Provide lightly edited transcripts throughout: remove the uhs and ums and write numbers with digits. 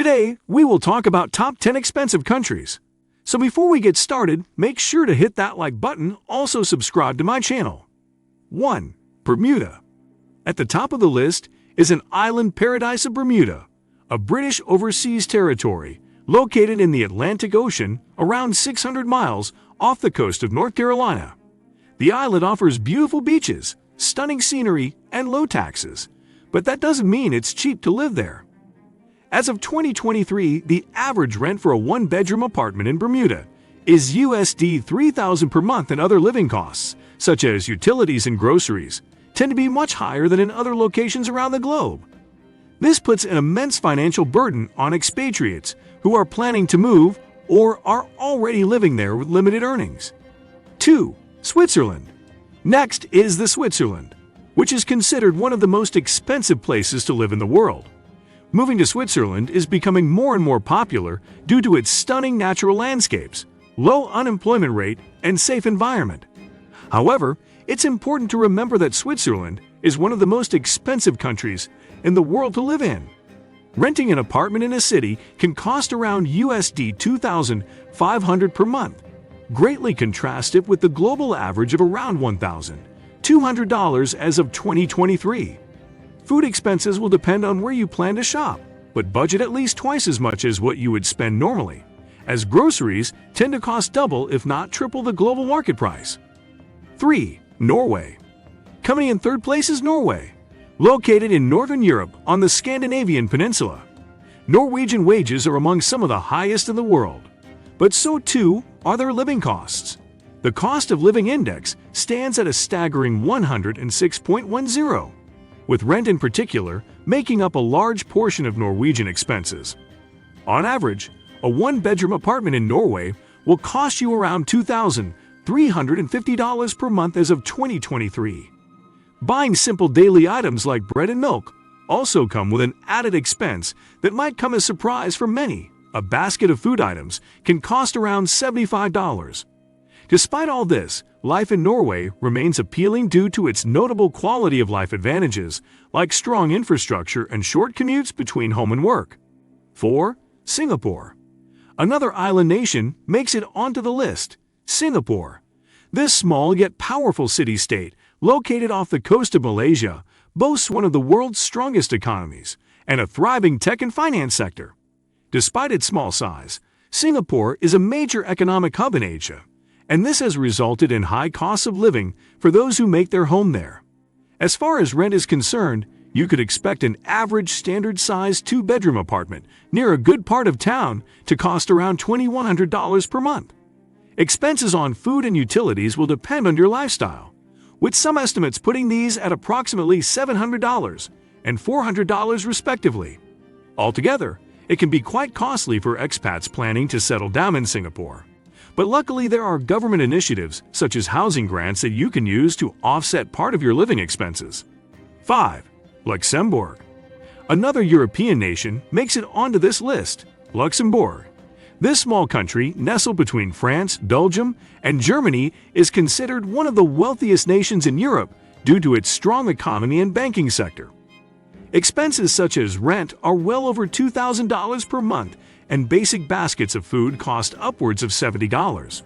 Today, we will talk about top 10 expensive countries. So before we get started, make sure to hit that like button, also subscribe to my channel. 1. Bermuda. At the top of the list is an island paradise of Bermuda, a British overseas territory located in the Atlantic Ocean around 600 miles off the coast of North Carolina. The island offers beautiful beaches, stunning scenery, and low taxes, but that doesn't mean it's cheap to live there. As of 2023, the average rent for a one-bedroom apartment in Bermuda is USD $3,000 per month, and other living costs, such as utilities and groceries, tend to be much higher than in other locations around the globe. This puts an immense financial burden on expatriates who are planning to move or are already living there with limited earnings. 2. Switzerland. Next is the Switzerland, which is considered one of the most expensive places to live in the world. Moving to Switzerland is becoming more and more popular due to its stunning natural landscapes, low unemployment rate, and safe environment. However, it's important to remember that Switzerland is one of the most expensive countries in the world to live in. Renting an apartment in a city can cost around USD $2,500 per month, greatly contrasted with the global average of around $1,200 as of 2023. Food expenses will depend on where you plan to shop, but budget at least twice as much as what you would spend normally, as groceries tend to cost double if not triple the global market price. 3. Norway. Coming in third place is Norway, located in Northern Europe on the Scandinavian peninsula. Norwegian wages are among some of the highest in the world, but so too are their living costs. The cost of living index stands at a staggering 106.10, with rent in particular making up a large portion of Norwegian expenses. On average, a one-bedroom apartment in Norway will cost you around $2,350 per month as of 2023. Buying simple daily items like bread and milk also come with an added expense that might come as a surprise for many. A basket of food items can cost around $75. Despite all this, life in Norway remains appealing due to its notable quality of life advantages, like strong infrastructure and short commutes between home and work. 4. Singapore. Another island nation makes it onto the list, Singapore. This small yet powerful city-state, located off the coast of Malaysia, boasts one of the world's strongest economies and a thriving tech and finance sector. Despite its small size, Singapore is a major economic hub in Asia, and this has resulted in high costs of living for those who make their home there. As far as rent is concerned, you could expect an average standard-sized two-bedroom apartment near a good part of town to cost around $2,100 per month. Expenses on food and utilities will depend on your lifestyle, with some estimates putting these at approximately $700 and $400 respectively. Altogether, it can be quite costly for expats planning to settle down in Singapore. But luckily, there are government initiatives such as housing grants that you can use to offset part of your living expenses. 5. Luxembourg. Another European nation makes it onto this list, Luxembourg. This small country, nestled between France, Belgium, and Germany, is considered one of the wealthiest nations in Europe due to its strong economy and banking sector. Expenses such as rent are well over $2,000 per month, and basic baskets of food cost upwards of $70.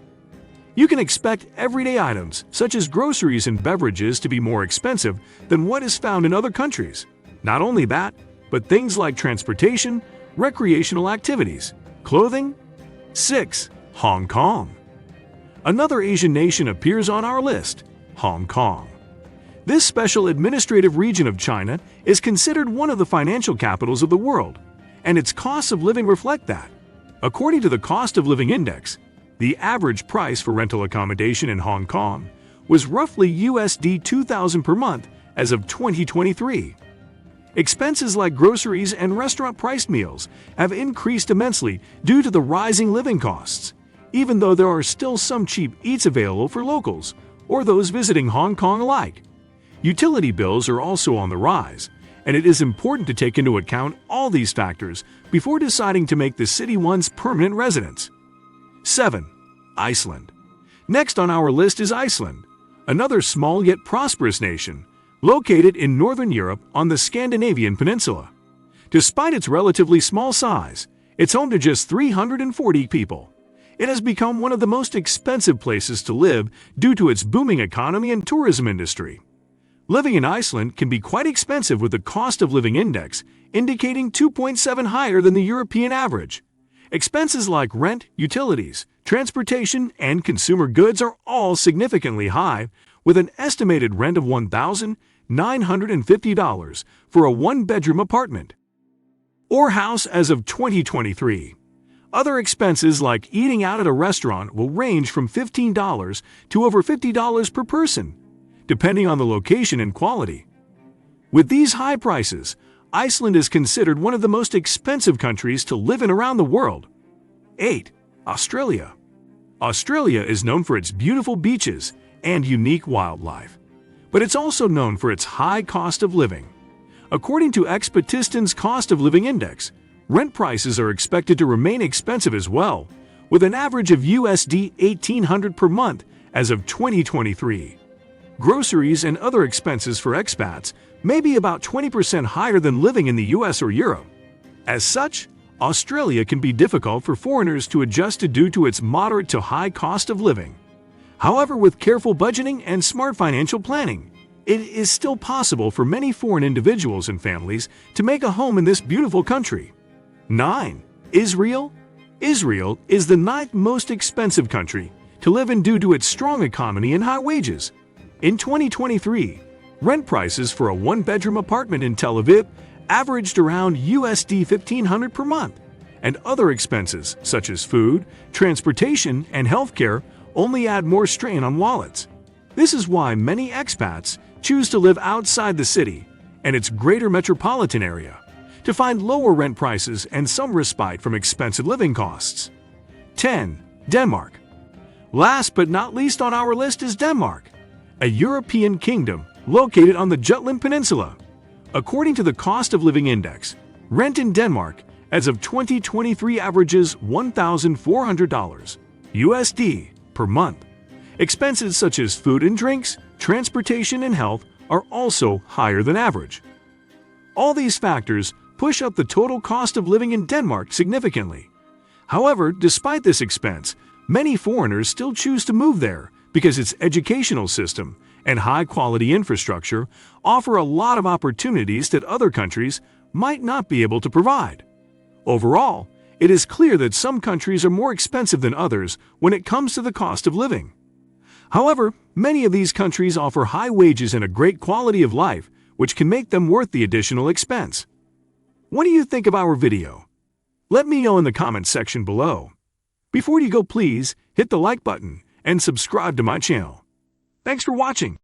You can expect everyday items, such as groceries and beverages, to be more expensive than what is found in other countries. Not only that, but things like transportation, recreational activities, clothing. 6. Hong Kong. Another Asian nation appears on our list, Hong Kong. This special administrative region of China is considered one of the financial capitals of the world, and its costs of living reflect that. According to the Cost of Living Index, the average price for rental accommodation in Hong Kong was roughly USD $2,000 per month as of 2023. Expenses like groceries and restaurant-priced meals have increased immensely due to the rising living costs, even though there are still some cheap eats available for locals or those visiting Hong Kong alike. Utility bills are also on the rise, and it is important to take into account all these factors before deciding to make the city one's permanent residence. 7. Iceland. Next on our list is Iceland, another small yet prosperous nation, located in Northern Europe on the Scandinavian peninsula. Despite its relatively small size, it's home to just 340 people. It has become one of the most expensive places to live due to its booming economy and tourism industry. Living in Iceland can be quite expensive, with the cost of living index indicating 2.7 higher than the European average. Expenses like rent, utilities, transportation, and consumer goods are all significantly high, with an estimated rent of $1,950 for a one-bedroom apartment or house as of 2023. Other expenses like eating out at a restaurant will range from $15 to over $50 per person, depending on the location and quality. With these high prices, Iceland is considered one of the most expensive countries to live in around the world. 8. Australia. Australia is known for its beautiful beaches and unique wildlife, but it's also known for its high cost of living. According to Expetiston's Cost of Living Index, rent prices are expected to remain expensive as well, with an average of USD 1,800 per month as of 2023. Groceries and other expenses for expats may be about 20% higher than living in the US or Europe. As such, Australia can be difficult for foreigners to adjust to due to its moderate to high cost of living. However, with careful budgeting and smart financial planning, it is still possible for many foreign individuals and families to make a home in this beautiful country. 9. Israel. Israel is the 9th most expensive country to live in due to its strong economy and high wages. In 2023, rent prices for a one-bedroom apartment in Tel Aviv averaged around USD 1,500 per month, and other expenses such as food, transportation, and healthcare only add more strain on wallets. This is why many expats choose to live outside the city and its greater metropolitan area to find lower rent prices and some respite from expensive living costs. 10. Denmark. Last but not least on our list is Denmark, a European kingdom located on the Jutland Peninsula. According to the Cost of Living Index, rent in Denmark as of 2023 averages $1,400 USD per month. Expenses such as food and drinks, transportation, and health are also higher than average. All these factors push up the total cost of living in Denmark significantly. However, despite this expense, many foreigners still choose to move there because its educational system and high-quality infrastructure offer a lot of opportunities that other countries might not be able to provide. Overall, it is clear that some countries are more expensive than others when it comes to the cost of living. However, many of these countries offer high wages and a great quality of life, which can make them worth the additional expense. What do you think of our video? Let me know in the comments section below. Before you go, please hit the like button and subscribe to my channel. Thanks for watching.